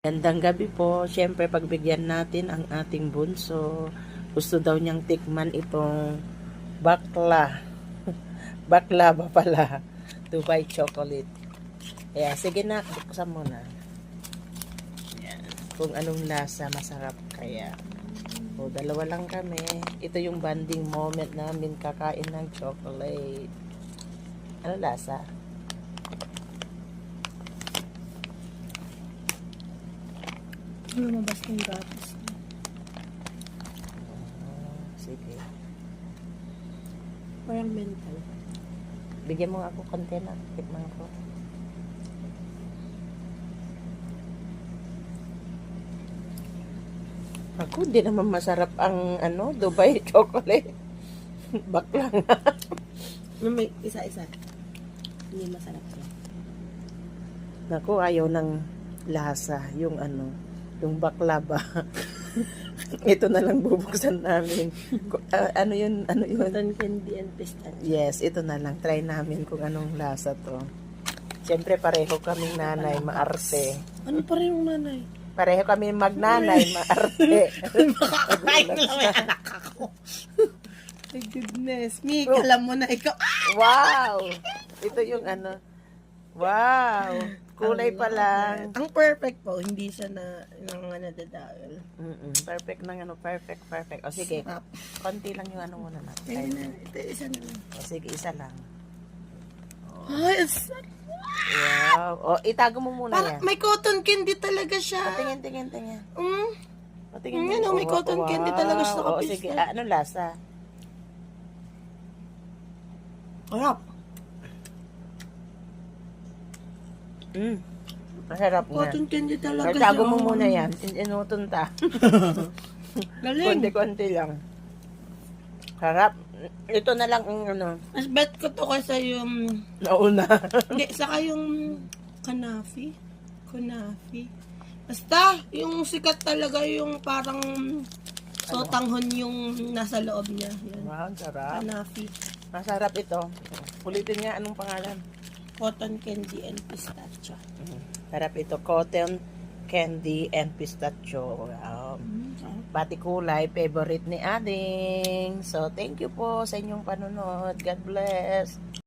Gandang gabi po. Siyempre, pagbigyan natin ang ating bunso. Gusto daw niyang tikman itong bakla. Bakla ba pala? Dubai chocolate. Kaya, sige na, buksan mo na. Yan. Kung anong lasa, masarap kaya. O, dalawa lang kami. Ito yung bonding moment namin kakain ng chocolate. Ano lasa? Lumabas ng gatas. Sige. Parang mental. Bigyan mo ako konti na. Tikman ko. Ako, di naman masarap ang Dubai chocolate. Bakla nga. May isa-isa. Hindi masarap siya. Naku, ayaw ng lasa. Yung yung baklava. Ito na lang bubuksan namin. Ano yun? Cotton candy and pistachio. Yes, ito na lang. Try namin kung anong lasa to. Siyempre, pareho kaming nanay, maarte. Ano pa rin yung nanay? Pareho kami magnanay, maarte. Makakakain lang may anak ako. My goodness. Mik, alam mo na ikaw. Wow! Ito yung Wow! Kulay pa lang. Ang perfect po. Hindi siya na nadadahil. Perfect ng perfect. O sige, Sarap. konti lang yung muna natin. Pwede na. Ito isa na lang. O sige, isa lang. Ay, sarap. Wow! O, itago mo muna yan. May cotton candy talaga siya. Tingin. Yan, may cotton candy talaga siya. O sige, anong lasa? Sarap. Masarap nga. Cotton candy talaga siya. Itago mo muna yan. Inutunta. Galing. Konti-konti lang. Sarap. Ito na lang ang Mas bet ko to kaysa yung... nauna. Hindi, saka yung kanafi. Basta, yung sikat talaga yung parang sotanghon yung nasa loob niya. Yan. Wow, sarap. Kanafi. Masarap ito. Ulitin nga, anong pangalan? Cotton candy and pistachio. Sarap ito. Cotton candy and pistachio. Wow. Pati kulay, favorite ni Ading. So, thank you po sa inyong panunod. God bless.